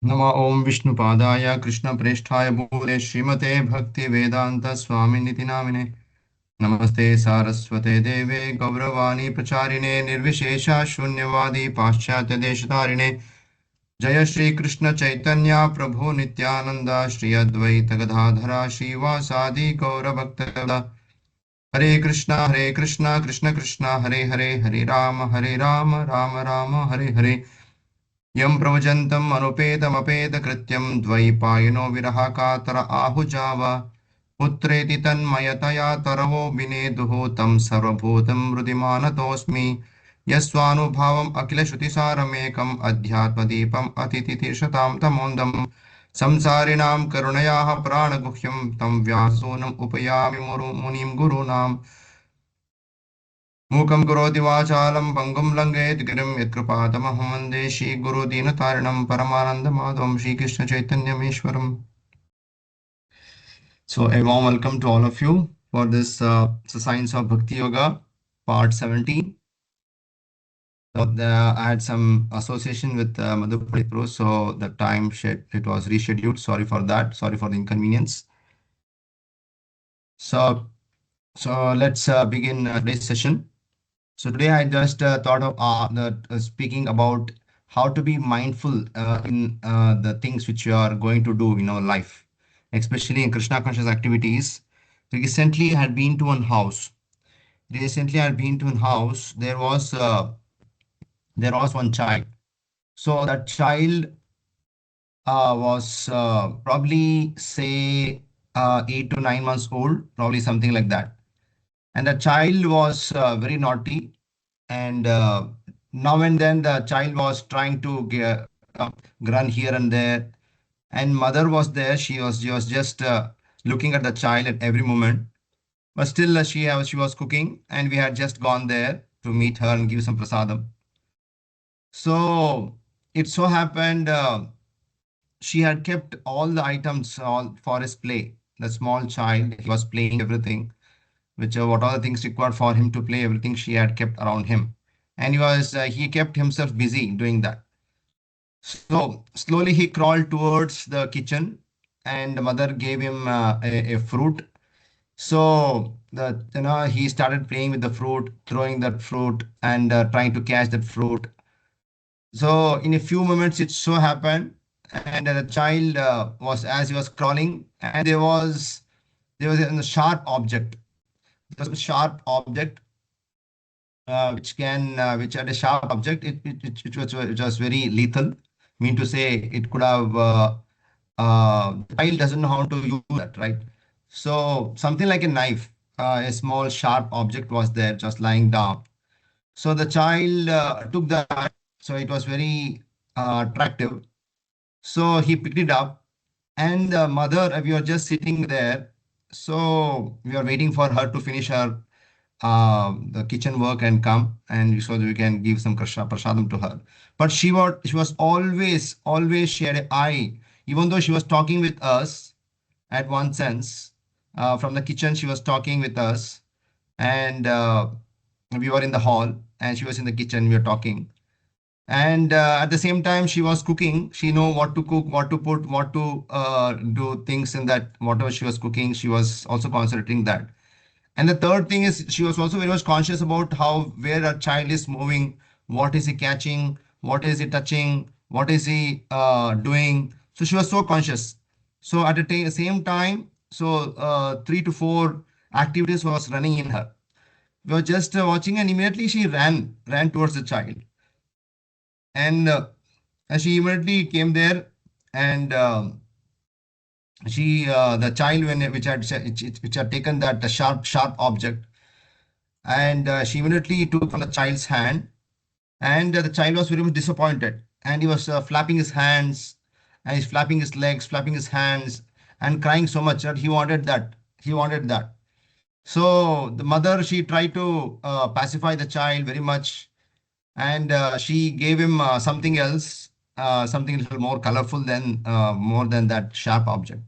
नमः ओं विष्णुपादाय कृष्णप्रेष्ठाय भूरे श्रीमते भक्ति वेदांत स्वामिनिति नामिने नमस्ते सारस्वते देवे गौरवाणी प्रचारिणे निर्विशेष शून्यवादी पाश्चात्य देशतारिणे जय श्री कृष्ण चैतन्य प्रभु नित्यानंद श्री अद्वैत गदाधरा श्रीवासादि गौरभक्तवृंद हरे कृष्णा कृष्ण कृष्ण हरे हरे हरे राम राम राम हरे हरे यं प्रवचन्तम् अनुपेतमपेतकृत्यं द्वैपायनो विरह कातर आहुजाव पुत्रेति तन्मयतया तरवो विनेदुः तं सर्वभूतं हृदिमानतोऽस्मि यस्वानुभावम् अखिलश्रुतिसारमेकम् अध्यात्मदीपम् अतिथितीर्षतां तमोन्दम् संसारिणां करुणयाः प्राणगुह्यं तं व्यासूनम् उपयामि मुनिं गुरूणाम् मूकं करोति वाचालं पङ्गुं लङ्घयेत् गिरिं यत्कृपातमहं वन्दे श्रीगुरुदीनतारिणं परमानन्दमाधवं श्रीकृष्णचैतन्यमेश्वरम्. So a warm welcome to all of you for this Science of Bhakti Yoga part 17. So I had some association with Madhupuri Pro, so the time it was rescheduled. Sorry for that. Sorry for the inconvenience. So let's begin today's session. So today I just thought of speaking about how to be mindful in the things which you are going to do in our life, especially in Krishna conscious activities. Recently, I had been to one house. Recently, I had been to one house. There was one child. So that child was probably say 8 to 9 months old, probably something like that. And the child was very naughty, and now and then the child was trying to run here and there, and mother was there. She was just looking at the child at every moment, but still she was cooking, and we had just gone there to meet her and give some prasadam. So it so happened she had kept all the items all for his play. The small child, he was playing everything, which what are the things required for him to play, everything she had kept around him, and he kept himself busy doing that. So slowly he crawled towards the kitchen, and the mother gave him a fruit. So he started playing with the fruit, throwing that fruit, and trying to catch that fruit. So in a few moments it so happened, and the child was, as he was crawling, and there was a sharp object. There was a sharp object which had a sharp object. It was very lethal. Mean to say, it could have the child doesn't know how to use that, right? So something like a knife, a small sharp object was there, just lying down. So the child took that. So it was very attractive. So he picked it up, and the mother, we were just sitting there. So we were waiting for her to finish her the kitchen work and come, and so that we can give some Krishna prasadam to her. But she was always she had an eye, even though she was talking with us at one sense. From the kitchen, she was talking with us, and we were in the hall, and she was in the kitchen. We were talking, and at the same time she was cooking. She know what to cook, what to put, what to do things in that whatever she was cooking. She was also concentrating that. And the third thing is, she was also very much conscious about how where a child is moving, what is he catching, what is he touching, what is he doing. So she was so conscious. So at the same time, so 3 to 4 activities was running in her. We were just watching, and immediately she ran towards the child, and she immediately came there, and the child, which had taken that sharp object, and she immediately took from the child's hand, and the child was very much disappointed, and he was flapping his hands, and he's flapping his legs, flapping his hands, and crying so much that he wanted that. So the mother, she tried to pacify the child very much, and she gave him something else, something a little more colorful than more than that sharp object.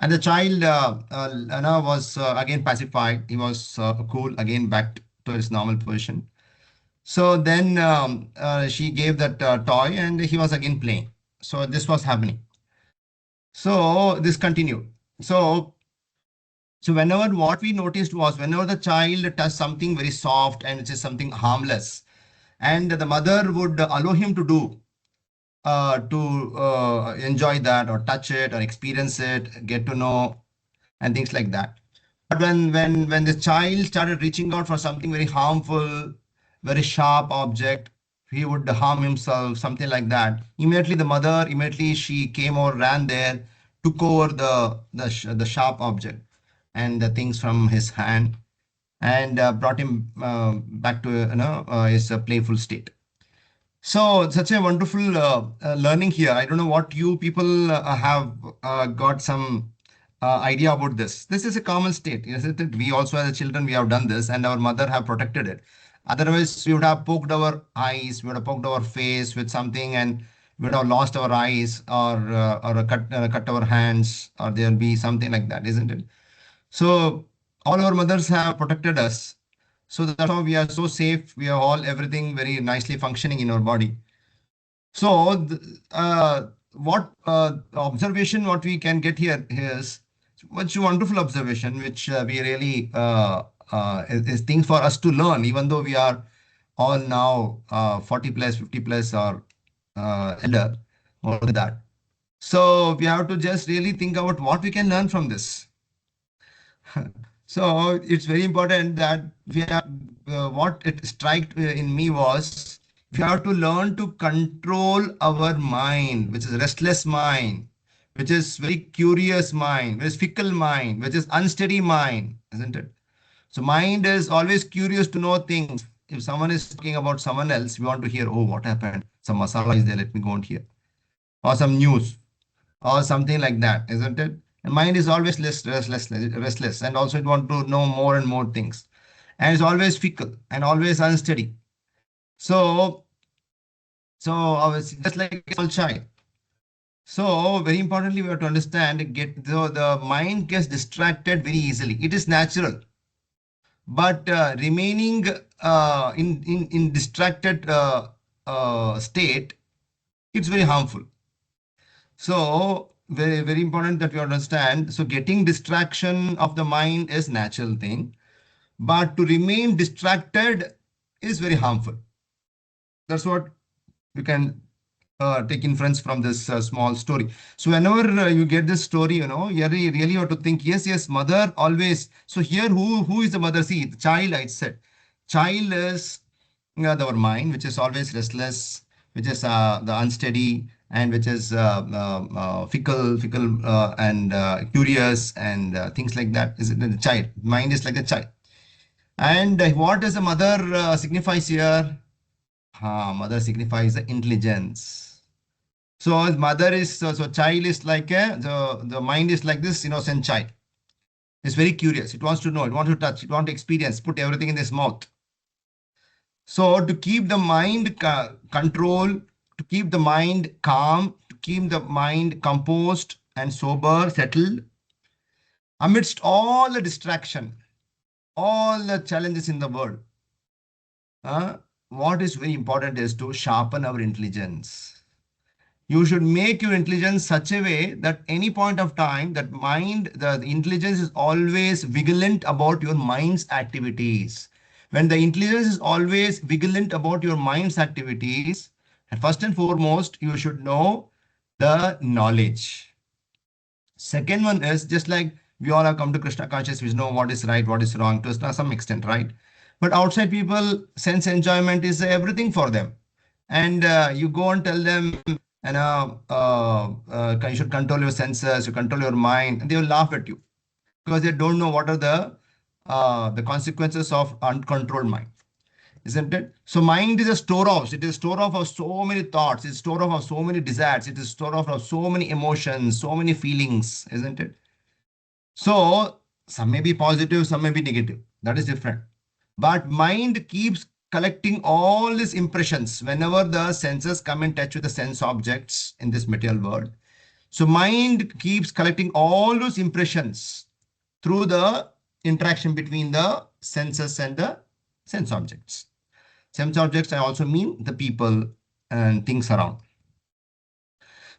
And the child Anna was again pacified. He was cool again, back to his normal position. So then she gave that toy, and he was again playing. So this was happening. So this continued. So whenever what we noticed was whenever the child touched something very soft and which is something harmless, and the mother would allow him to do to enjoy that or touch it or experience it, get to know and things like that. But when the child started reaching out for something very harmful, very sharp object, he would harm himself, something like that. Immediately the mother, immediately she came or ran there, took over the sharp object and the things from his hand and brought him back to his playful state. So such a wonderful learning here. I don't know what you people have got some idea about this. This is a common state, isn't it? We also as children, we have done this and our mother have protected it. Otherwise, we would have poked our eyes, we would have poked our face with something and we would have lost our eyes or cut our hands or there will be something like that, isn't it? So all our mothers have protected us. So that's how we are so safe. We have all everything very nicely functioning in our body. So what observation what we can get here is much wonderful observation, which we really is things for us to learn, even though we are all now 40 plus, 50 plus or elder, more than that. So we have to just really think about what we can learn from this. So it's very important that we have what it struck in me was we have to learn to control our mind, which is restless mind, which is very curious mind, which is fickle mind, which is unsteady mind, isn't it? So mind is always curious to know things. If someone is talking about someone else, we want to hear, oh, what happened? Some masala is there, let me go and hear. Or some news or something like that, isn't it? And mind is always restless, and also it want to know more and more things, and it's always fickle and always unsteady. So, just like a small child. So, very importantly, we have to understand get the mind gets distracted very easily. It is natural, but remaining in distracted state, it's very harmful. So very important that we understand. So getting distraction of the mind is natural thing, but to remain distracted is very harmful. That's what you can take inference from this small story. So whenever you get this story, you really have to think, yes, mother always. So here, who is the mother? See, the child, I said, child is our mind, which is always restless, which is the unsteady, and which is fickle, and curious, and things like that. Is it the child? Mind is like a child. And what does the mother signifies here? Mother signifies the intelligence. So as mother is so child is like the mind is like this innocent child. It's very curious. It wants to know. It wants to touch. It wants to experience. Put everything in its mouth. So to keep the mind control, to keep the mind calm, to keep the mind composed and sober, settled, amidst all the distraction, all the challenges in the world, what is very important is to sharpen our intelligence. You should make your intelligence such a way that any point of time, that mind, the intelligence is always vigilant about your mind's activities. When the intelligence is always vigilant about your mind's activities, and first and foremost, you should know the knowledge. Second one is just like we all have come to Krishna consciousness, we know what is right, what is wrong to some extent, right? But outside people, sense enjoyment is everything for them. And you go and tell them, you should control your senses, you control your mind, and they will laugh at you because they don't know what are the consequences of uncontrolled mind, isn't it? So mind is a storehouse. It is a storehouse of so many thoughts. It's a storehouse of so many desires. It is a storehouse of so many emotions, so many feelings, isn't it? So some may be positive, some may be negative. That is different. But mind keeps collecting all these impressions whenever the senses come in touch with the sense objects in this material world. So mind keeps collecting all those impressions through the interaction between the senses and the sense objects. Sense objects I also mean the people and things around.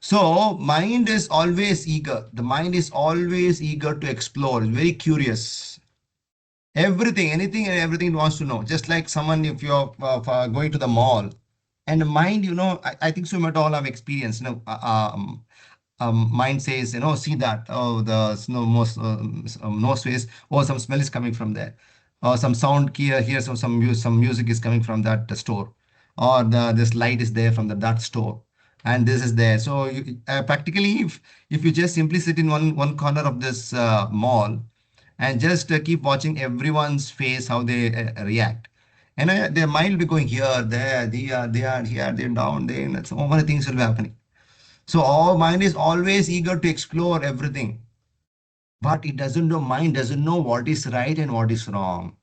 So mind is always eager. The mind is always eager to explore, very curious. Everything, anything and everything it wants to know. Just like someone, if you're going to the mall, and the mind, I think so much all have experience. Mind says, see that, oh, the snow, most nose face, or some smell is coming from there, or some sound here, some music is coming from that store, or this light is there from that store, and this is there. So practically, if you just simply sit in one corner of this mall and just keep watching everyone's face, how they react. And their mind will be going here, there, they are here, they're down, there. So many things will be happening. So our mind is always eager to explore everything, but it doesn't know. Mind doesn't know what is right and what is wrong.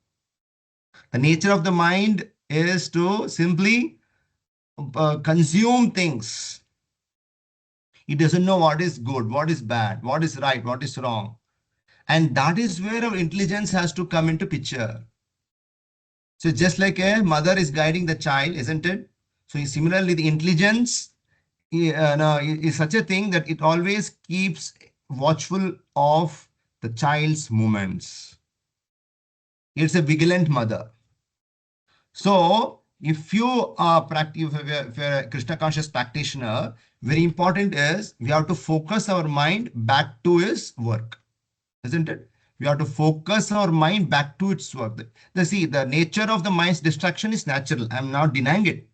The nature of the mind is to simply consume things. It doesn't know what is good, what is bad, what is right, what is wrong. And that is where our intelligence has to come into picture. So just like a mother is guiding the child, isn't it? So similarly, the intelligence no, is such a thing that it always keeps watchful of the child's movements. It's a vigilant mother. So if you are if you're a Krishna conscious practitioner, very important is we have to focus our mind back to his work, isn't it? We have to focus our mind back to its work. See, the nature of the mind's distraction is natural. I'm not denying it.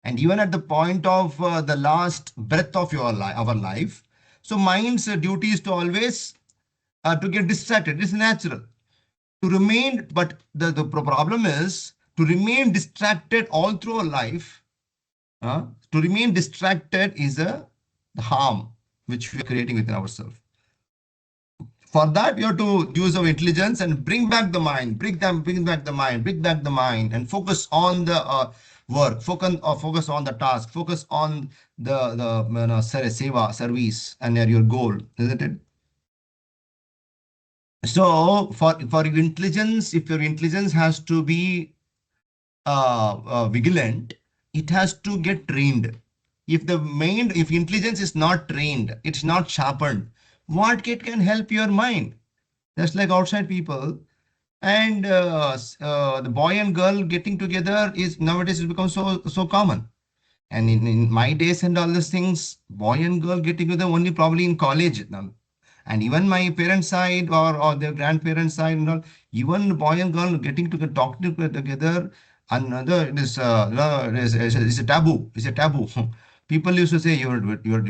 And even at the point of the last breath of our life, so mind's duty is to always to get distracted. It's natural to remain, but the problem is to remain distracted all through our life. To remain distracted is a harm which we are creating within ourselves. For that, we have to use our intelligence and bring back the mind, bring back the mind, and focus on the work, focus on the task, focus on the seva service and your goal, isn't it? So for your intelligence, if your intelligence has to be vigilant, it has to get trained. If intelligence is not trained, it's not sharpened, what can help your mind? Just like outside people, and the boy and girl getting together is nowadays has become so common. And in my days and all these things, boy and girl get together only probably in college now. And even my parents' side or their grandparents' side and all, even boy and girl getting to talk together, another is a taboo. It's a taboo. People used to say your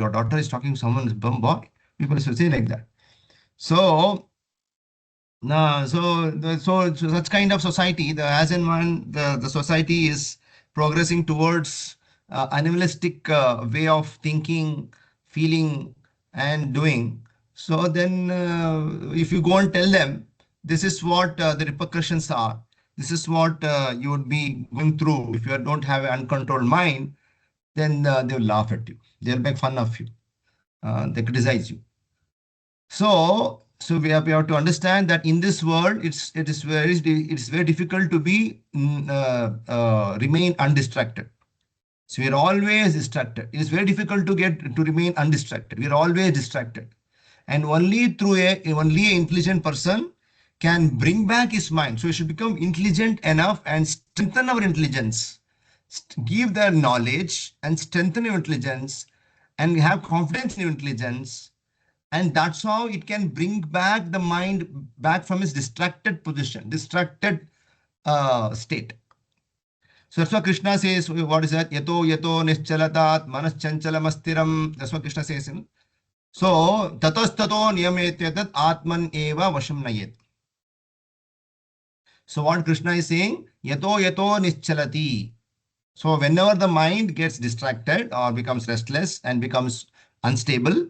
daughter is talking to someone's bum boy. People used to say like that. So no, so such kind of society, the as and when the society is progressing towards animalistic way of thinking, feeling, and doing. So then, if you go and tell them, this is what the repercussions are. This is what you would be going through if you don't have an uncontrolled mind. Then they will laugh at you. They'll make fun of you. They criticize you. So we have to understand that in this world, it's very difficult to be remain undistracted. So we are always distracted. It is very difficult to remain undistracted. We are always distracted, and only an intelligent person can bring back his mind. So we should become intelligent enough and strengthen our intelligence, give their knowledge and strengthen your intelligence, and have confidence in your intelligence, and that's how it can bring back the mind back from its distracted position, distracted state. So that's what Krishna says. What is that? Yato nischalatat manas chanchalamas. That's what Krishna says. So tatastato niyametyatat atman eva vasham nayet. So what Krishna is saying? Yato nischalati. So whenever the mind gets distracted or becomes restless and becomes unstable,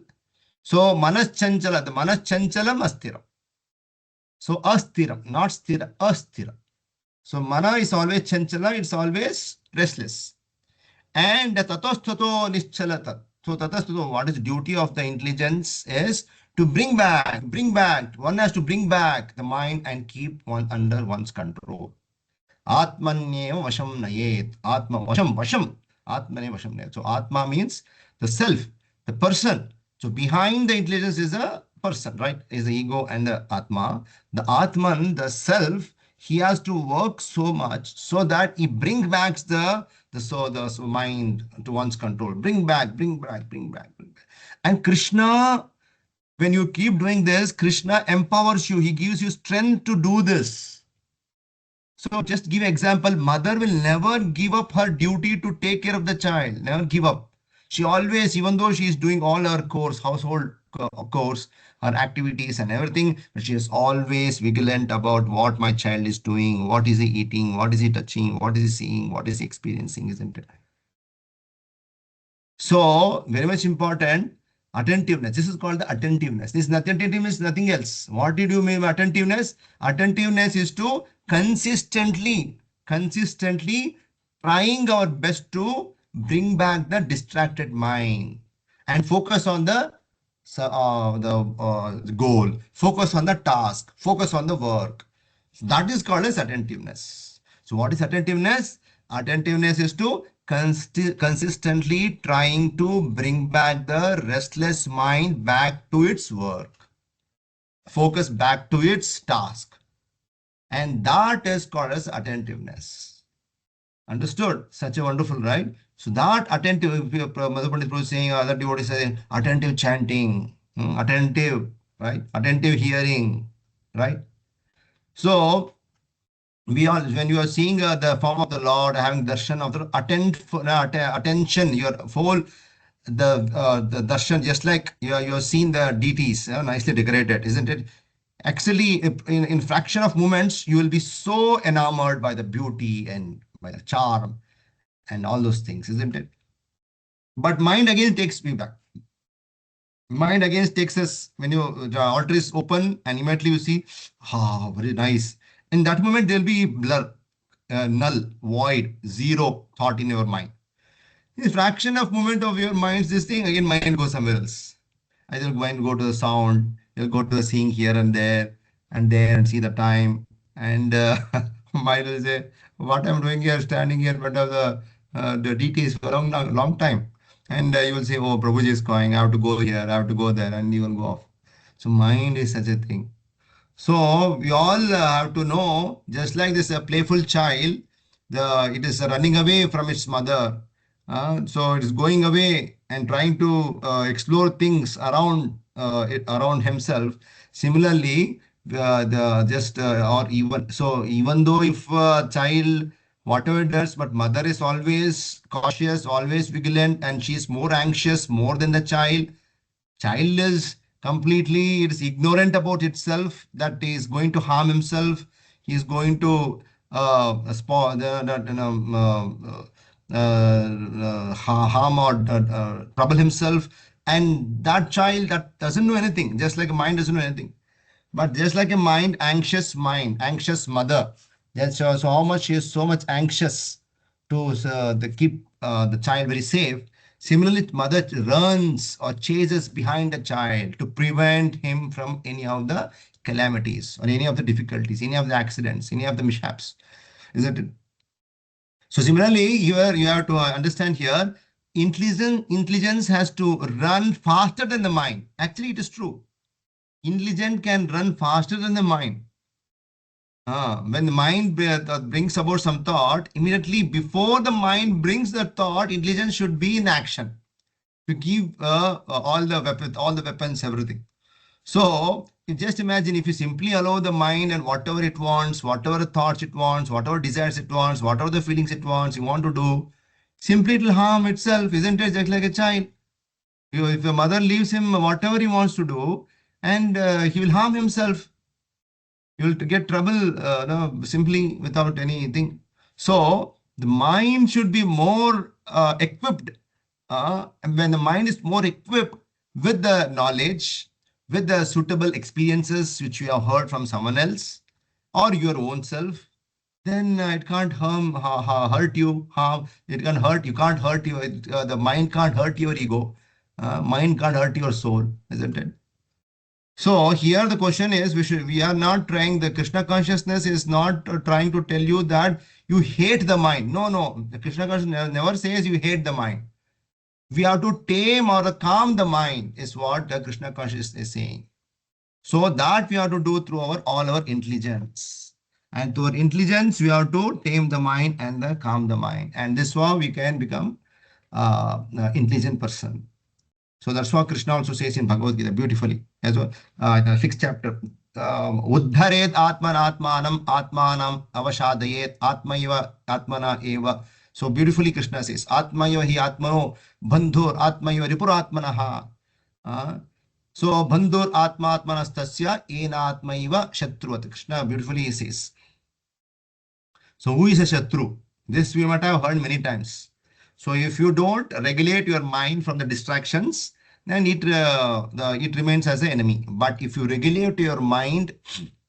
so manas chanchala, the manas chanchalam astiram. So astiram, not stira, astiram. So mana is always chanchala, it's always restless. And tatostato nischalata. So tatastato, what is the duty of the intelligence is to bring back. One has to bring back the mind and keep one under one's control. Atmanyeva vasham nayet. Atma vasham. Atmane vasham nayet. So atma means the self. the person. So behind the intelligence is a person, right? Is the ego and the Atma. The Atman, the self, he has to work so much so that he bring back the mind to one's control. Bring back, bring back, bring back, bring back. And Krishna, when you keep doing this, Krishna empowers you. He gives you strength to do this. So just give example, mother will never give up her duty to take care of the child, never give up. She always, even though she is doing all her course, household course, her activities and everything, but she is always vigilant about what my child is doing, what is he eating, what is he touching, what is he seeing, what is he experiencing, isn't it? So, very much important, attentiveness. This is called the attentiveness. This attentiveness is nothing else. What did you mean by attentiveness? Attentiveness is to consistently trying our best to bring back the distracted mind and focus on the goal, focus on the task, focus on the work. That is called as attentiveness. So what is attentiveness? Attentiveness is to consistently trying to bring back the restless mind back to its work, focus back to its task. And that is called as attentiveness. Understood? Such a wonderful, right? So that attentive, Mother Pandit is saying, other devotees saying, attentive chanting, attentive, right? Attentive hearing, right? So we all, when you are seeing the form of the Lord, having darshan of the attention, your whole the darshan, just like you're seeing the deities, nicely decorated, isn't it? Actually, in fraction of moments, you will be so enamored by the beauty and by the charm and all those things, isn't it? But mind again takes me back. Mind again takes us when the altar is open and immediately you see, ah, very nice. In that moment, there will be blur, null, void, zero thought in your mind. In fraction of moment of your minds, this thing again, mind goes somewhere else. Either mind go to the sound, you'll go to the seeing here and there and see the time. And mind will say, what I'm doing here, standing here in front of the deities for a long time. And you will say, oh, Prabhuji is going, I have to go here, I have to go there, and you will go off. So mind is such a thing. So we all have to know, just like this a playful child, it is running away from its mother. So it is going away and trying to explore things around himself. Similarly, or even so, even though if child whatever it does, but mother is always cautious, always vigilant, and she is more anxious more than the child. Child is completely, it is ignorant about itself, that he is going to harm himself. He is going to harm or trouble himself. And that child that doesn't know anything, just like a mind doesn't know anything. But just like a mind, anxious mother. So how much she is so much anxious to keep the child very safe. Similarly, mother runs or chases behind the child to prevent him from any of the calamities or any of the difficulties, any of the accidents, any of the mishaps. Isn't it? So similarly, here you have to understand here, intelligence has to run faster than the mind. Actually, it is true. Intelligence can run faster than the mind. When the mind brings about some thought, immediately before the mind brings the thought, intelligence should be in action to give all the weapons, everything. So you just imagine if you simply allow the mind and whatever it wants, whatever thoughts it wants, whatever desires it wants, whatever the feelings it wants, you want to do, simply it will harm itself, isn't it? Just like a child. If a mother leaves him whatever he wants to do, and he will harm himself. You will get trouble no, simply without anything. So the mind should be more equipped. And when the mind is more equipped with the knowledge, with the suitable experiences which you have heard from someone else or your own self, then it can't hurt you. It can hurt. You can't hurt you. The mind can't hurt your ego. Mind can't hurt your soul, isn't it? So here the question is, we are not trying, the Krishna consciousness is not trying to tell you that you hate the mind. No, no. The Krishna consciousness never says you hate the mind. We have to tame or calm the mind, is what the Krishna consciousness is saying. So that we have to do through all our intelligence. And through our intelligence, we have to tame the mind and calm the mind. And this way we can become intelligent person. So that's what Krishna also says in Bhagavad Gita beautifully as well. In the sixth chapter. Uddharet atman atmanam atmanam avashadayet atmaiva atmana eva. So beautifully Krishna says, Atmaiva hi atmano bandhur atmaiva ripuratmanaha. So bandhur atma atmanastasya enatmaiva shatruvat. Krishna beautifully says. So who is a Shatru? This we might have heard many times. So if you don't regulate your mind from the distractions, then it remains as an enemy. But if you regulate your mind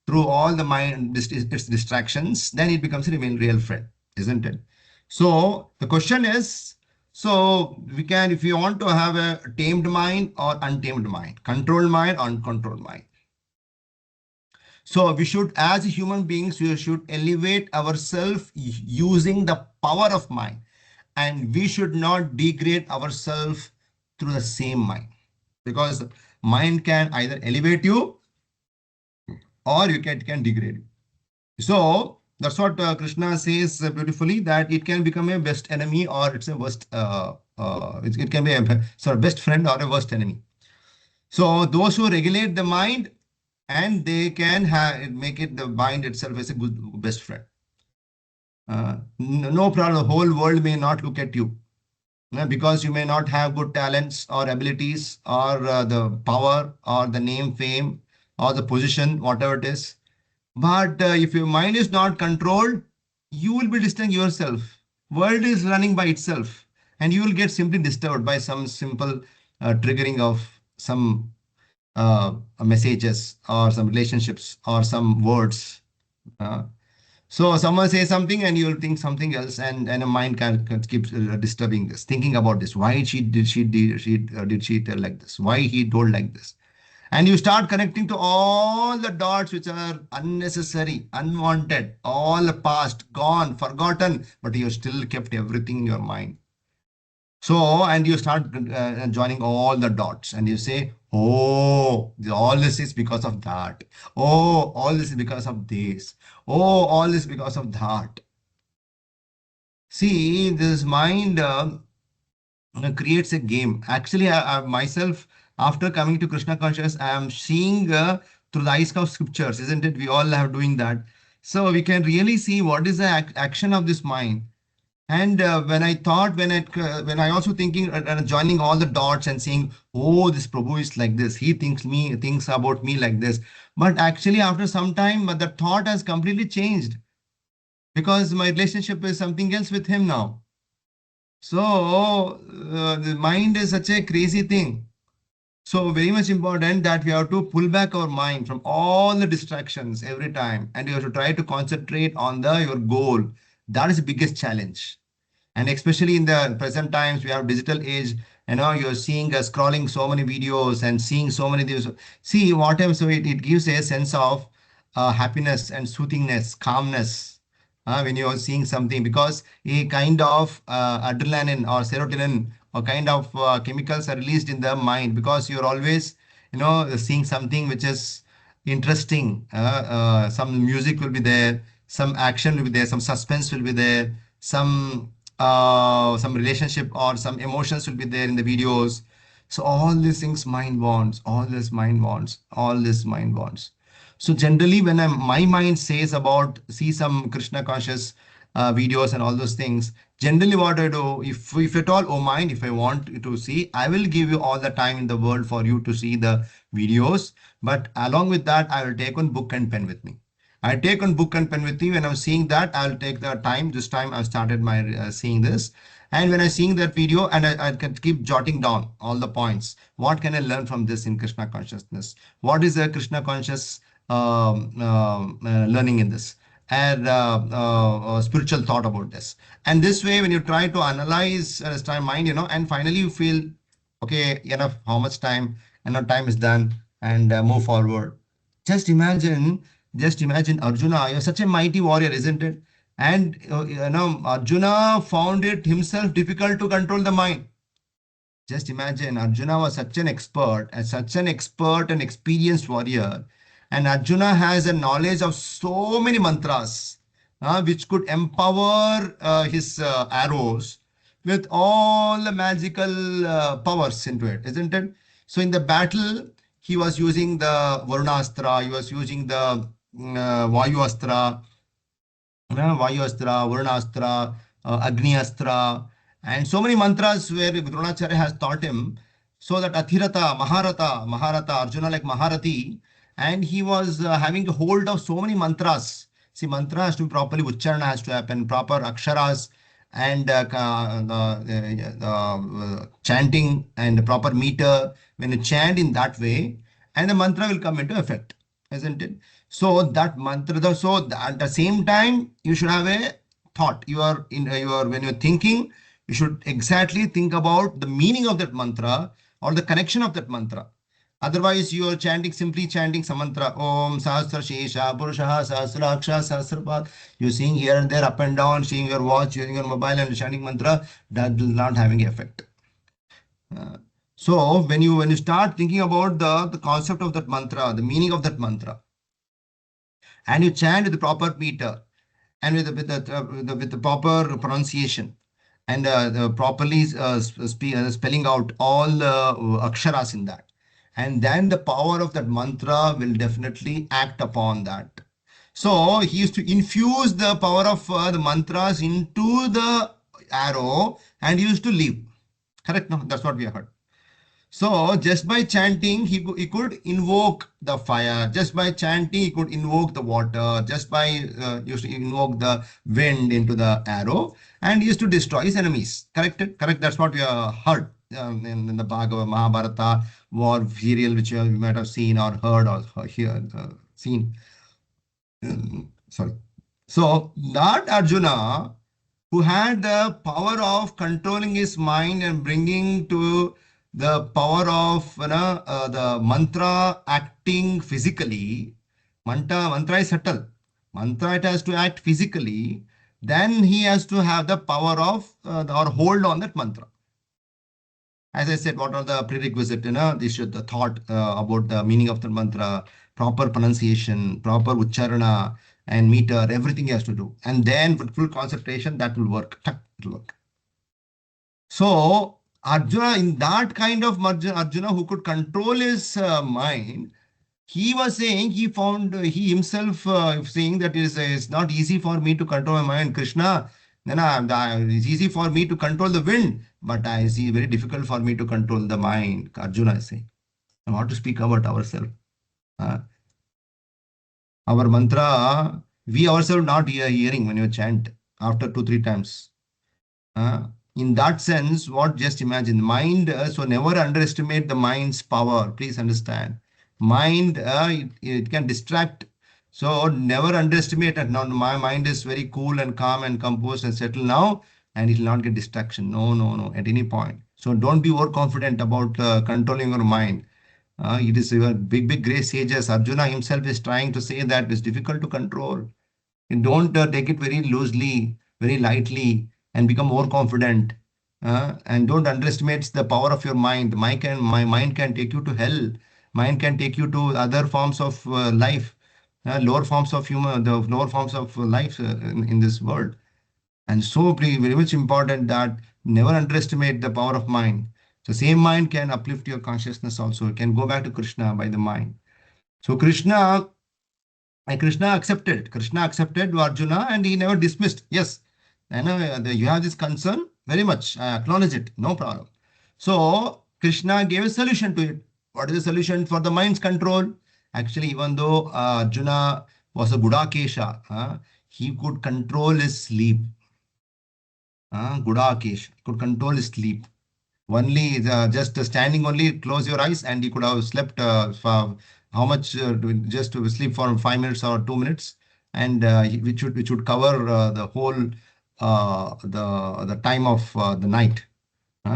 through all the mind its distractions, then it becomes a real friend, isn't it? So the question is, so we can, if you want to have a tamed mind or untamed mind, controlled mind or uncontrolled mind. So we should, as human beings, we should elevate ourselves using the power of mind, and we should not degrade ourselves through the same mind, because mind can either elevate you or you can degrade you. So that's what Krishna says beautifully, that it can become a best enemy or it's a worst. It can be a best friend or a worst enemy. So those who regulate the mind, and they can make it the mind itself as a good best friend. No problem. The whole world may not look at you because you may not have good talents or abilities or the power or the name, fame or the position, whatever it is. But if your mind is not controlled, you will be disturbing yourself. World is running by itself, and you will get simply disturbed by some simple triggering of some messages or some relationships or some words. So someone says something and you'll think something else, and a mind can keep disturbing this, thinking about this. Why did she tell like this? Why he told like this? And you start connecting to all the dots which are unnecessary, unwanted, all past, gone, forgotten, but you still kept everything in your mind. So, and you start joining all the dots and you say, oh, all this is because of that. Oh, all this is because of this. Oh, all this because of that. See, this mind creates a game. Actually, I myself, after coming to Krishna consciousness, I am seeing through the eyes of scriptures, isn't it? We all are doing that. So we can really see what is the action of this mind. And when I also thinking joining all the dots and saying, oh, this Prabhu is like this. He thinks about me like this. But actually, after some time, the thought has completely changed because my relationship is something else with him now. So the mind is such a crazy thing. So very much important that we have to pull back our mind from all the distractions every time, and you have to try to concentrate on your goal. That is the biggest challenge. And especially in the present times, we have digital age. You're seeing scrolling so many videos and seeing so many videos. See what else? So it gives a sense of happiness and soothingness, calmness when you're seeing something, because a kind of adrenaline or serotonin or kind of chemicals are released in the mind because you're always seeing something which is interesting. Some music will be there, some action will be there, some suspense will be there, some relationship or some emotions will be there in the videos. So all these things mind wants, all this mind wants, all this mind wants. So generally when my mind says about see some Krishna conscious videos and all those things, generally what I do, if at all, oh mind, if I want you to see, I will give you all the time in the world for you to see the videos. But along with that, I will take one book and pen with me. I take one book and pen with me. When I'm seeing that, I'll take the time. This time I've started my seeing this. And when I'm seeing that video, and I can keep jotting down all the points. What can I learn from this in Krishna consciousness? What is the Krishna conscious learning in this? And spiritual thought about this. And this way, when you try to analyze mind, and finally you feel, okay, enough, how much time, time is done, and move forward. Just imagine Arjuna, you're such a mighty warrior, isn't it? And Arjuna found it himself difficult to control the mind. Just imagine, Arjuna was such an expert and experienced warrior, and Arjuna has a knowledge of so many mantras, which could empower his arrows with all the magical powers into it, isn't it? So in the battle, he was using the Varunastra, he was using the Vayu Astra, Vayu Astra, Varuna Astra, Agni Astra, and so many mantras where Dronacharya has taught him. So that Athirata, Maharata, Arjuna like Maharati, and he was having a hold of so many mantras. See, mantra has to be properly, Ucharana has to happen, proper Aksharas, and chanting and proper meter. When you chant in that way, and the mantra will come into effect, isn't it? So that mantra, so at the same time, you should have a thought. You are in your when you're thinking, you should exactly think about the meaning of that mantra or the connection of that mantra. Otherwise, you are chanting, simply chanting some mantra. Om Sahasra Shesha Purushaha Sahasraksha Sahasrapad. You're seeing here and there, up and down, seeing your watch, using your mobile and chanting mantra, that will not having effect. So when you start thinking about the concept of that mantra, the meaning of that mantra, and you chant with the proper meter and with the proper pronunciation and properly spelling out all the aksharas in that, and then the power of that mantra will definitely act upon that. So he used to infuse the power of the mantras into the arrow and he used to leave. Correct? No, that's what we have heard. So just by chanting, he could invoke the fire. Just by chanting, he could invoke the water. Just by used to invoke the wind into the arrow, and he used to destroy his enemies. Correct? Correct. That's what we have heard in the Bhagavad Mahabharata war serial, which you might have seen or heard or hear, seen. Sorry. So that Arjuna, who had the power of controlling his mind and bringing to the power of the mantra acting physically. Mantra is subtle. Mantra, it has to act physically. Then he has to have the power of or hold on that mantra. As I said, what are the prerequisites? This should the thought about the meaning of the mantra, proper pronunciation, proper ucharana, and meter, everything he has to do. And then with full concentration, that will work. It will work. So Arjuna, in that kind of Arjuna who could control his mind, he was saying he found he himself saying that it's not easy for me to control my mind, Krishna. Then it's easy for me to control the wind, but I see very difficult for me to control the mind. Arjuna is saying. I want to speak about ourselves. Uh, our mantra, we ourselves not hearing when you chant after 2-3 times. In that sense, what just imagine mind, so never underestimate the mind's power. Please understand. Mind, it can distract. So never underestimate it. Now, my mind is very cool and calm and composed and settled now, and it will not get distraction. No, no, no, at any point. So don't be overconfident about controlling your mind. It is your big great sages. Arjuna himself is trying to say that it's difficult to control. And don't take it very loosely, very lightly, and become more confident. And don't underestimate the power of your mind. My mind can take you to hell. Mind can take you to other forms of life, lower forms of human, the lower forms of life in this world. And so very much important that never underestimate the power of mind. So same mind can uplift your consciousness also. It can go back to Krishna by the mind. So Krishna accepted. Krishna accepted Arjuna and he never dismissed. Yes, I know you have this concern, very much. I acknowledge it, no problem. So Krishna gave a solution to it. What is the solution for the mind's control? Actually, even though Arjuna was a Gudakesha, he could control his sleep. Gudakesha could control his sleep. Only just standing, only close your eyes, and you could have slept for how much? Just to sleep for 5 minutes or 2 minutes, and which would cover the whole the time of the night,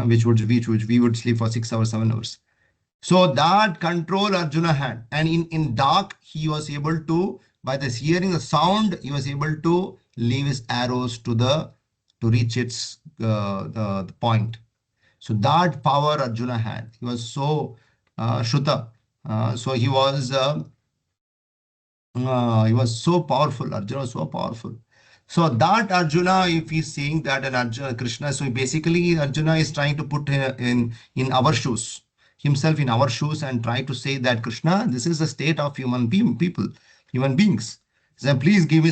which we would sleep for 6 hours, 7 hours. So that control Arjuna had, and in dark he was able to, by this hearing the sound, he was able to leave his arrows to reach its the point. So that power Arjuna had. He was so Shruta. So he was so powerful. Arjuna was so powerful. So that Arjuna, if he's saying that an Arjuna, Krishna, so basically Arjuna is trying to put in our shoes, himself in our shoes, and try to say that Krishna, this is the state of people, human beings. So please give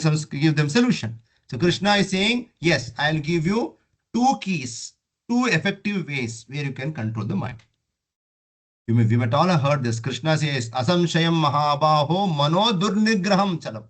them solution. So Krishna is saying, yes, I'll give you two keys, two effective ways where you can control the mind. We might all have heard this. Krishna says, Asamshayam Mahabaho Mano Durnigraham Chalam.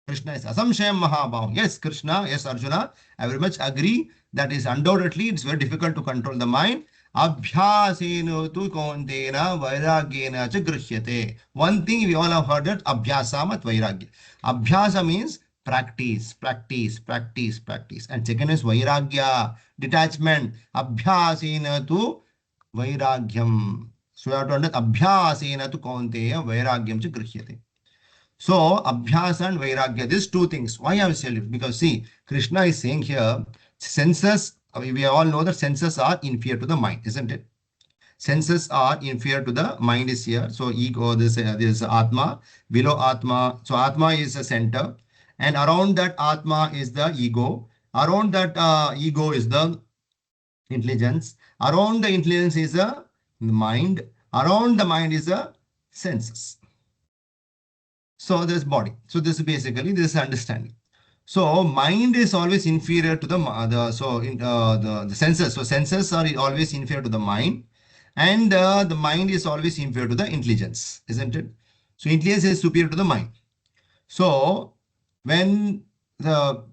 Krishna is Asamshayam Mahabaho. Yes, Krishna, yes, Arjuna. I very much agree that is undoubtedly it's very difficult to control the mind. Abhyasena tu kauntena vairagyena cha grishyate. One thing we all have heard that abhyasa mat vairagya. Abhyasa means practice, practice, practice, practice. And second is vairagya, detachment. Abhyasena tu vairagyam. So you have to understand abhyasena tu kaunteya vairagyam cha grishyate. So abhyasa and vairagya, these two things. Why I will tell you? Because see, Krishna is saying here, senses, we all know that senses are inferior to the mind, isn't it? Senses are inferior to the mind is here. So ego, this is Atma, below Atma. So Atma is a center. And around that Atma is the ego. Around that ego is the intelligence. Around the intelligence is the mind. Around the mind is the senses. So this body. So this is basically this understanding. So mind is always inferior to the senses. So senses are always inferior to the mind, and the mind is always inferior to the intelligence, isn't it? So intelligence is superior to the mind. So when the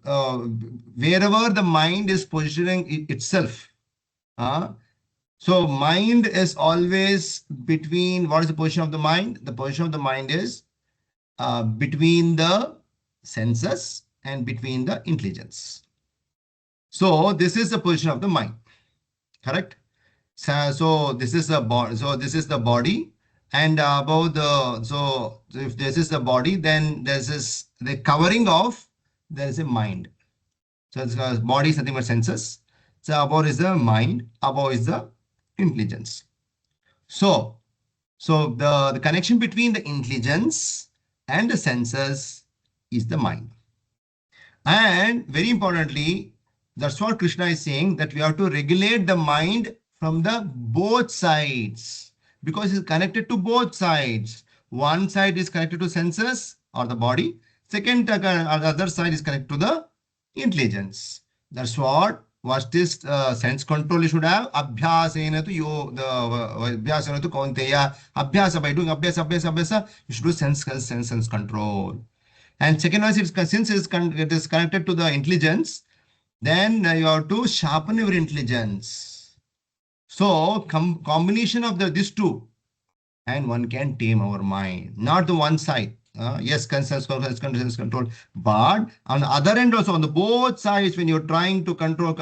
wherever the mind is positioning itself, so mind is always between. What is the position of the mind? The position of the mind is between the senses and between the intelligence. So this is the position of the mind, correct? So this is the body. So this is the body, and above the if this is the body, then this is the covering of there is a mind. So it's body is nothing but senses. So above is the mind, above is the intelligence. So the connection between the intelligence and the senses is the mind. And very importantly, that's what Krishna is saying, that we have to regulate the mind from the both sides, because it's connected to both sides. One side is connected to senses or the body. Second, other side is connected to the intelligence. That's what this sense control you should have. Abhyasena to abhyasena to kaunteya. Abhyasa, by doing abhyasa, you should do sense control. And second one, since it is connected to the intelligence, then you have to sharpen your intelligence. So combination of these two, and one can tame our mind, not the one side. Yes, sense control, but on the other end also, on the both sides, when you're trying to control,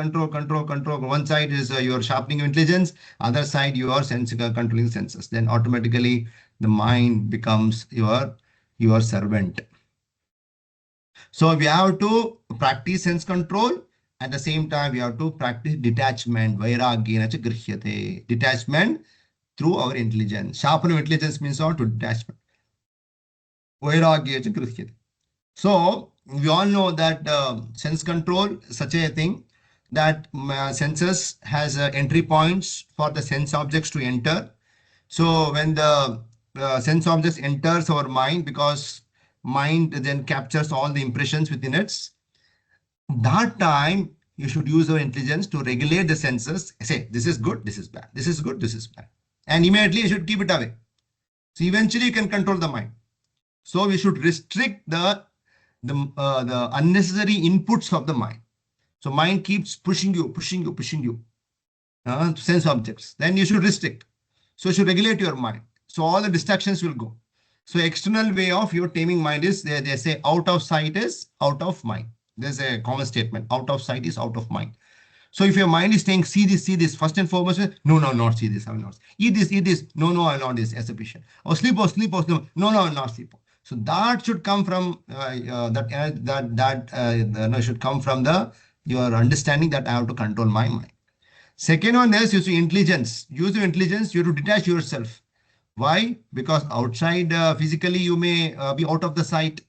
one side is you're sharpening your intelligence, other side you are controlling senses. Then automatically the mind becomes your servant. So we have to practice sense control. At the same time, we have to practice detachment, vairagya, grishyate. Detachment through our intelligence. Sharpen intelligence means how to detachment. Vairagya, grishyate. So we all know that sense control is such a thing that senses has entry points for the sense objects to enter. So when the sense objects enters our mind, because mind then captures all the impressions within it, that time you should use your intelligence to regulate the senses. Say, this is good, this is bad. This is good, this is bad. And immediately you should keep it away. So eventually you can control the mind. So we should restrict the unnecessary inputs of the mind. So mind keeps pushing you to sense objects. Then you should restrict. So you should regulate your mind. So all the distractions will go. So external way of your taming mind is, they say out of sight is out of mind. There's a common statement. Out of sight is out of mind. So if your mind is saying, see this, first and foremost, no, not see this, I will not. Eat this, no, I will not this, as a patient. Or sleep, no, I will not sleep. So that should come from should come from your understanding that I have to control my mind. Second one is use your intelligence. Use your intelligence. You have to detach yourself. Why? Because outside physically you may be out of the sight.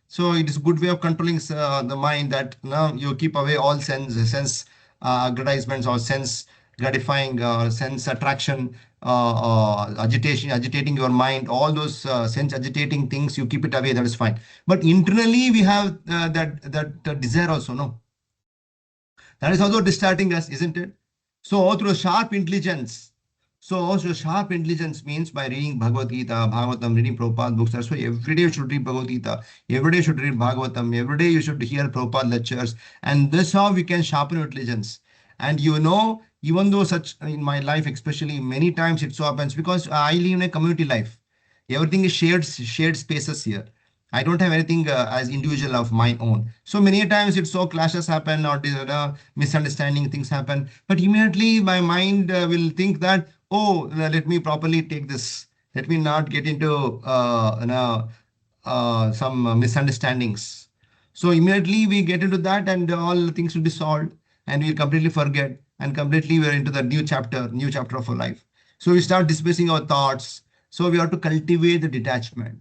So it is a good way of controlling the mind that now you keep away all sense advertisements or sense gratifying sense attraction, agitating your mind. All those sense agitating things you keep it away. That is fine. But internally we have that desire also. No, that is also distracting us, isn't it? So through sharp intelligence. So sharp intelligence means by reading Bhagavad Gita, Bhagavatam, reading Prabhupada books. That's why every day you should read Bhagavad Gita. Every day you should read Bhagavatam. Every day you should hear Prabhupada lectures. And this how we can sharpen your intelligence. And even though such in my life, especially many times it so happens because I live in a community life. Everything is shared spaces here. I don't have anything as individual of my own. So many times it's so clashes happen or misunderstanding things happen. But immediately my mind will think that, oh, let me properly take this. Let me not get into some misunderstandings. So immediately we get into that and all things will be solved and we completely forget and completely we're into the new chapter of our life. So we start dismissing our thoughts. So we have to cultivate the detachment.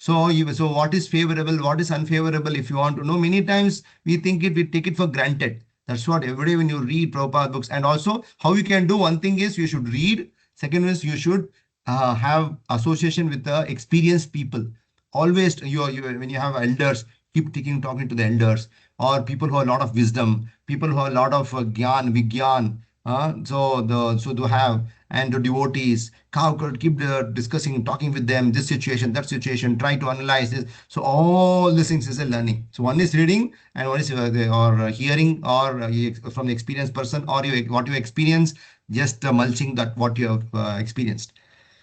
So what is favorable, what is unfavorable, if you want to know, many times we take it for granted. That's what every day when you read Prabhupada books, and also how you can do one thing is you should read. Second is you should have association with the experienced people. Always when you have elders, keep talking to the elders or people who have a lot of wisdom, people who have a lot of gyan, vigyan. So to have and the devotees, keep discussing, talking with them, this situation, that situation, try to analyze this. So all these things is a learning. So one is reading and one is hearing or from the experienced person or what you experience, just mulching that what you have experienced.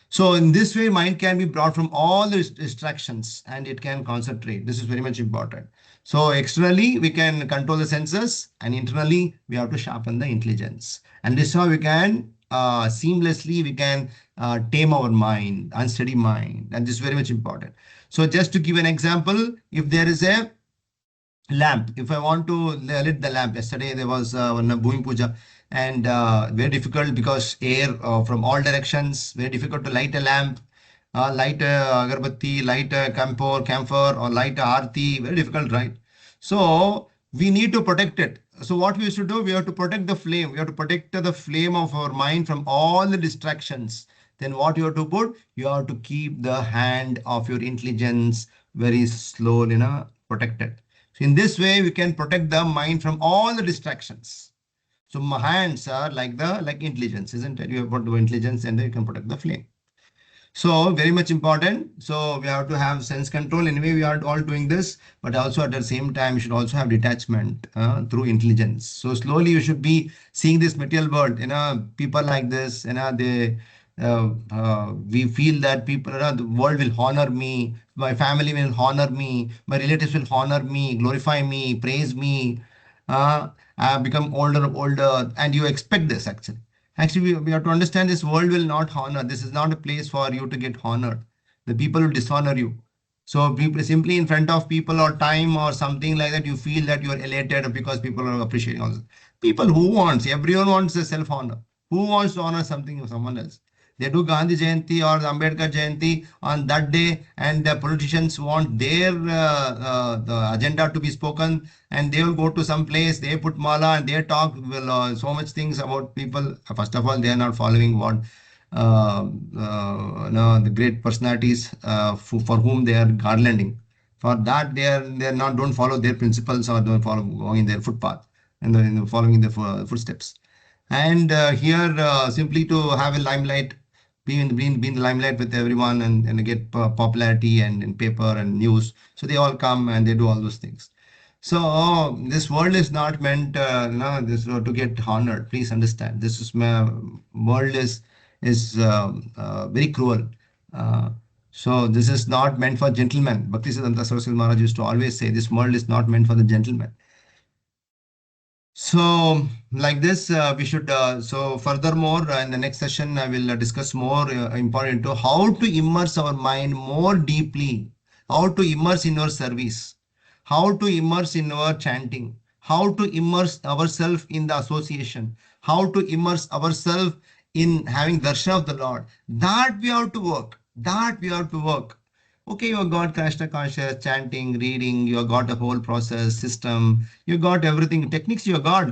So in this way, mind can be brought from all the distractions and it can concentrate. This is very much important. So externally, we can control the senses and internally, we have to sharpen the intelligence. And this is how we can seamlessly, we can tame our mind, unsteady mind. And this is very much important. So just to give an example, if there is a lamp, if I want to lit the lamp, yesterday there was one Bhumi Puja and very difficult because air from all directions, very difficult to light a lamp, light a agarbatti, light a camphor or light a aarti, very difficult, right? So we need to protect it. So what we used to do, we have to protect the flame. We have to protect the flame of our mind from all the distractions. Then what you have to put? You have to keep the hand of your intelligence very slow, protected. So in this way, we can protect the mind from all the distractions. So my hands are like intelligence, isn't it? You have got the intelligence and then you can protect the flame. So very much important. So we have to have sense control. Anyway, we are all doing this, but also at the same time, you should also have detachment through intelligence. So slowly you should be seeing this material world, people like this, we feel that people, the world will honor me, my family will honor me, my relatives will honor me, glorify me, praise me. I have become older, and you expect this actually. Actually, we have to understand this world will not honor. This is not a place for you to get honored. The people will dishonor you. So people simply in front of people or time or something like that, you feel that you are elated because people are appreciating all this. Everyone wants a self-honor. Who wants to honor something of someone else? They do Gandhi Jayanti or Ambedkar Jayanti on that day, and the politicians want their the agenda to be spoken, and they will go to some place, they put mala and they talk so much things about people. First of all, they are not following what no, the great personalities for whom they are garlanding. For that, they are not don't follow their principles or don't follow going in their footpath and following in their footsteps. And here, simply to have a limelight, be in the limelight with everyone and get popularity and in paper and news. So they all come and they do all those things. So this world is not meant, this to get honored. Please understand. This is my world is very cruel. Uh, so this is not meant for gentlemen. Bhakti Siddhanta Saraswati Maharaj used to always say, this world is not meant for the gentlemen. So, like this, we should. So, furthermore, in the next session, I will discuss more important to how to immerse our mind more deeply, how to immerse in our service, how to immerse in our chanting, how to immerse ourselves in the association, how to immerse ourselves in having darshan of the Lord. That we have to work. That we have to work. Okay, you have got Krishna conscious, chanting, reading, you have got a whole process, system, you got everything, techniques you have got.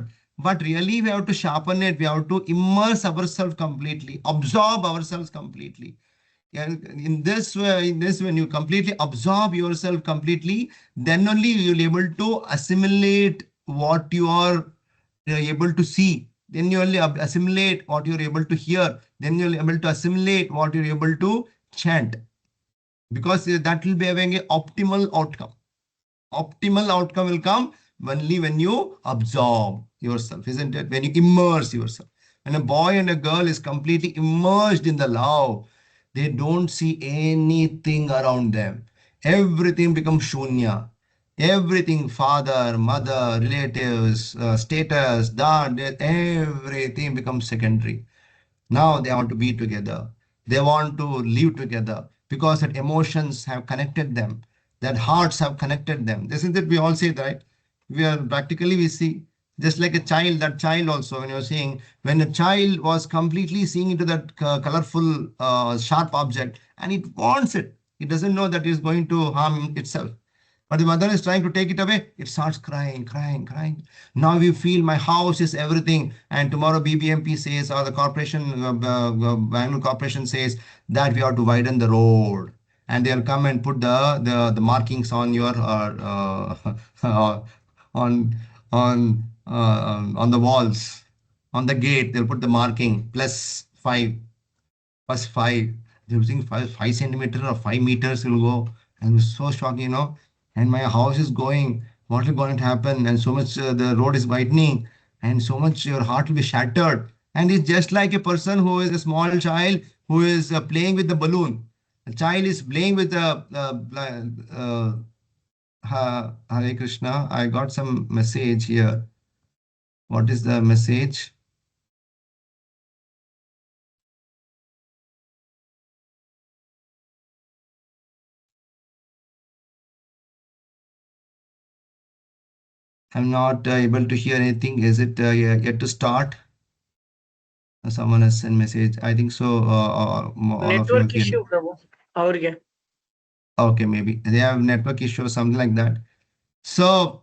But really, we have to sharpen it. We have to immerse ourselves completely, absorb ourselves completely. And in this, when you completely absorb yourself completely, then only you will be able to assimilate what you're able to see. Then you will assimilate what you're able to hear. Then you'll be able to assimilate what you're able to chant, because that will be having an optimal outcome. Optimal outcome will come only when you absorb yourself, isn't it? When you immerse yourself. When a boy and a girl is completely immersed in the love, they don't see anything around them. Everything becomes shunya. Everything, father, mother, relatives, status, that, everything becomes secondary. Now they want to be together. They want to live together because that emotions have connected them, that hearts have connected them. Isn't it? We all say that, right? We are practically, we see just like a child, that child also, when you're seeing, when a child was completely seeing into that colorful, sharp object and it wants it, it doesn't know that it is going to harm itself. But the mother is trying to take it away. It starts crying, crying, crying. Now you feel my house is everything. And tomorrow BBMP says, or the corporation, Bangalore corporation says that we have to widen the road. And they'll come and put the markings on your, on, on the walls. On the gate, they'll put the marking +5. +5. They're using 5 centimeters or 5 meters will go. And it's so shocking. And my house is going. What is going to happen? And so much the road is widening, and so much your heart will be shattered. And it's just like a person who is a small child who is playing with the balloon. A child is playing with the Hare Krishna. I got some message here. What is the message? I'm not able to hear anything. Is it yet to start? Someone has sent message. I think so. All of you are Network hearing. issue, Prabhu. ಅವ್ರಿಗೆ Okay, maybe they have network issue or something like that. So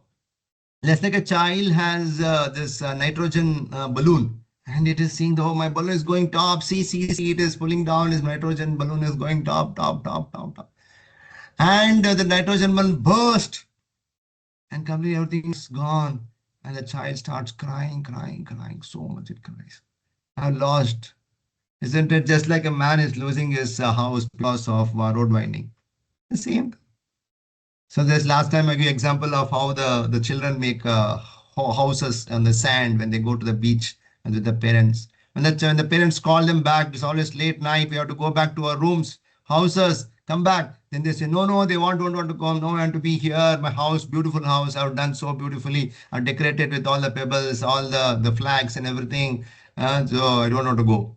let's take a child has this nitrogen balloon, and it is seeing the, oh, my balloon is going top. See, it is pulling down. His nitrogen balloon is going top, top, top, top, top. And the nitrogen balloon burst, and completely everything's gone. And the child starts crying, crying, crying. So much it cries. I'm lost. Isn't it just like a man is losing his house because of road winding? The same. So this last time I give example of how the children make houses on the sand when they go to the beach and with the parents. When the parents call them back, it's always late night. We have to go back to our rooms, houses. Come back. Then they say, no, no, they don't want to come. No, I want to be here. My house, beautiful house. I've done so beautifully. I've decorated with all the pebbles, all the flags and everything. So I don't want to go.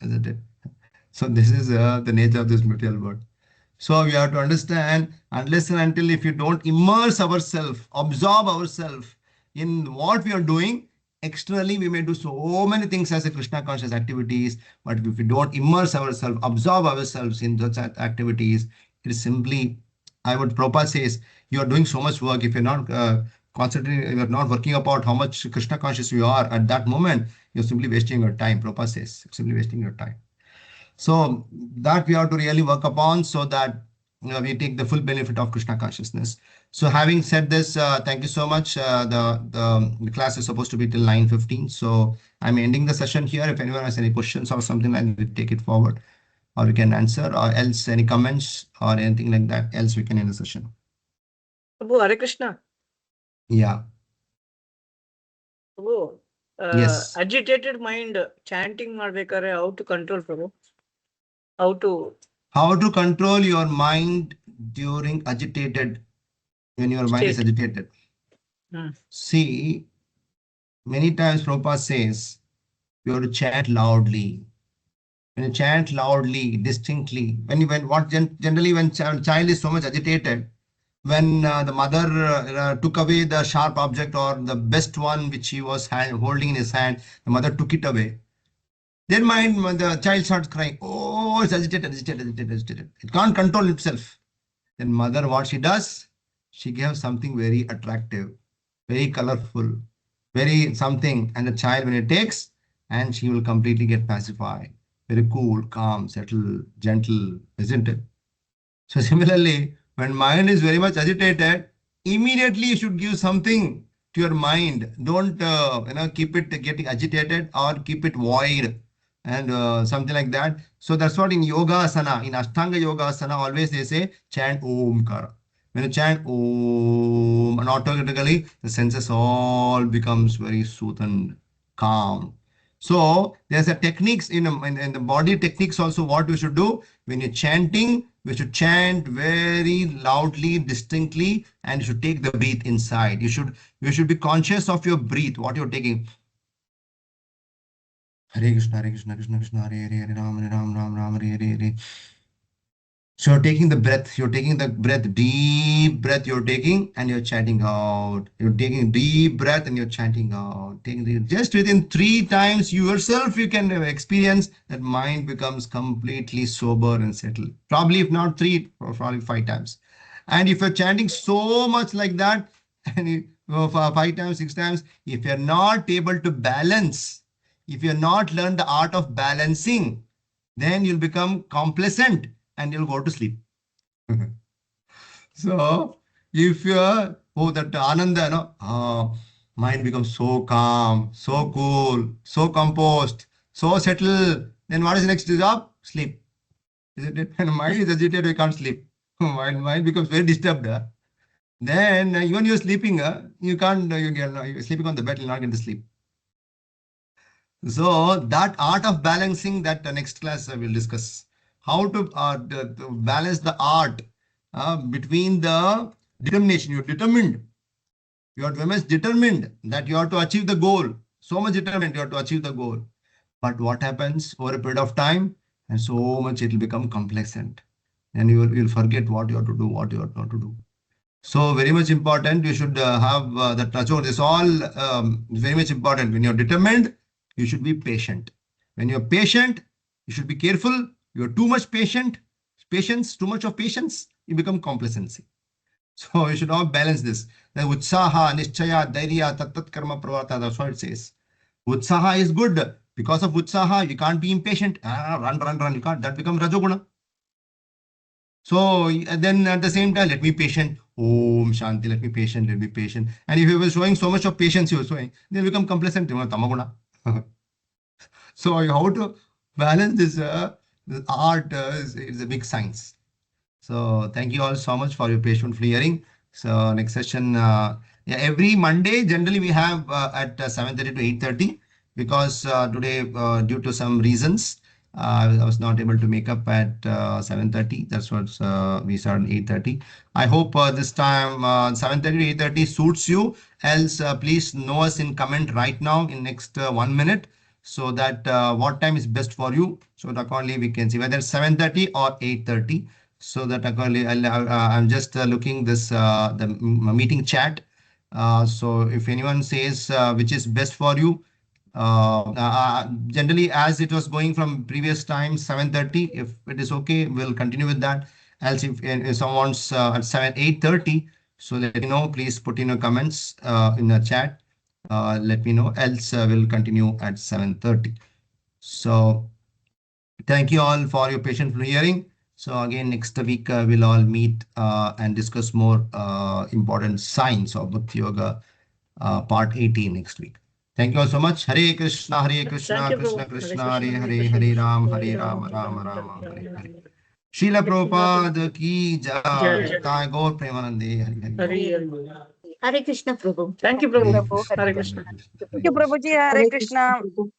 Isn't it? So this is the nature of this material world. So we have to understand, unless and until if you don't immerse ourselves, absorb ourselves in what we are doing, externally we may do so many things as a Krishna conscious activities, but if we don't immerse ourselves, absorb ourselves in those activities, it is simply, I would, Prabhupada says, you are doing so much work. If you're not concentrating, you're not working about how much Krishna conscious you are at that moment, you're simply wasting your time. Prabhupada says, simply wasting your time. So that we have to really work upon so that we take the full benefit of Krishna consciousness. So having said this, thank you so much. The class is supposed to be till 9:15. So I'm ending the session here. If anyone has any questions or something like that, we take it forward or we can answer, or else any comments or anything like that, else we can end the session. Prabhu, Hare Krishna. Yeah. Prabhu, Yes. agitated mind chanting ಮಾಡ್ಬೇಕಾದ್ರೆ how to control, Prabhu? How to How to control your mind during agitated, when your mind is state? agitated. See, many times Prabhupada says, you have to chant loudly. When you chant loudly, distinctly, when generally when child is so much agitated, when the mother took away the sharp object or the best one which he was holding in his hand, the mother took it away. Then when the child starts crying, oh, it's agitated, agitated, agitated, agitated. It can't control itself. Then mother, what she does, she gives something very attractive, very colorful, very something, and the child when it takes, and she will completely get pacified. Very cool, calm, settled, gentle, isn't it? So similarly, when mind is very much agitated, immediately you should give something to your mind. Don't keep it getting agitated or keep it void and something like that. So that's what in yoga asana, in Ashtanga yoga asana, always they say chant Om Kara. When you chant Om, and automatically the senses all becomes very soothed, calm. So there's a techniques in the body techniques also what we should do when you're chanting. We should chant very loudly, distinctly, and you should take the breath inside. You should be conscious of your breath, what you're taking. Hare Krishna, Hare Krishna, Krishna Krishna, Hare Hare, Hare Ram, Hare Ram, Ram Ram, Hare Hare, Hare. So you're taking the breath, deep breath you're taking and you're chanting out. You're taking deep breath and you're chanting out. Just within 3 times yourself, you can experience that mind becomes completely sober and settled. Probably if not 3, probably 5 times. And if you're chanting so much like that, and for 5 times, 6 times, if you're not able to balance, if you're not learned the art of balancing, then you'll become complacent and you'll go to sleep. So if you're, oh, that Ananda, mind becomes so calm, so cool, so composed, so settled, then what is the next job? Sleep. Isn't it? When mind is agitated, we can't sleep. Mind becomes very disturbed. Then even you're sleeping, you can't, you're sleeping on the bed, you'll not get to sleep. So that art of balancing, that next class I will discuss. How to balance the art between the determination. You're determined. You are very much determined that you have to achieve the goal. So much determined you have to achieve the goal. But what happens over a period of time, and so much it will become complacent. And you'll forget what you have to do, what you have not to do. So very much important. You should have the touch over this. All very much important. When you're determined, you should be patient. When you're patient, you should be careful. You're too much patience, too much of patience, you become complacency. So you should all balance this. The utsaha, nishchaya, dairya, tat karma pravarta. That's what it says. Utsaha is good. Because of utsaha, you can't be impatient. Run, run, run. You can't. That becomes rajoguna. So then at the same time, let me patient. Om Shanti, let me patient, let me patient. And if you were showing so much of patience, you were showing, they'll become complacent. Tamaguna. So how to balance this art is a big science. So thank you all so much for your patiently hearing. So next session, yeah, every Monday, generally we have at 7:30 to 8:30 because today, due to some reasons, I was not able to make up at 7:30. That's what we started 8:30. I hope this time 7:30 to 8:30 suits you. Else, please know us in comment right now in next 1 minute so that what time is best for you. So that accordingly we can see whether it's 7:30 or 8:30. So that accordingly, I'm just looking this the meeting chat. So if anyone says which is best for you, generally as it was going from previous time 7:30, if it is okay, we'll continue with that. Else if someone's at 8:30, so let me know. Please put in your comments in the chat. Let me know. Else we'll continue at 7:30. So thank you all for your patient hearing. So again, next week we'll all meet and discuss more important signs of Bhakti Yoga, part 18 next week. Thank you all so much. Hare Krishna, Hare Thank Krishna, you, Krishna Prabhu. Hare Krishna, Krishna, Hare Hare Hare, Krishna, Hare Ram, Hare Hare Ram, Ram, Hare Ram Ram, Ram, Ram Hare Ram. Hare. Srila Prabhupada ki Jai jai, Jai. Nitai Gaur Premanande, Hare Hare. Hare Hare Krishna Prabhu. Thank you, Hare Prabhu. Prabhu, Hare Krishna, Hare Hare Krishna. Krishna. Krishna, Thank Hare you, Krishna. Prabhuji. Hare Hare Krishna Krishna. Prabhu.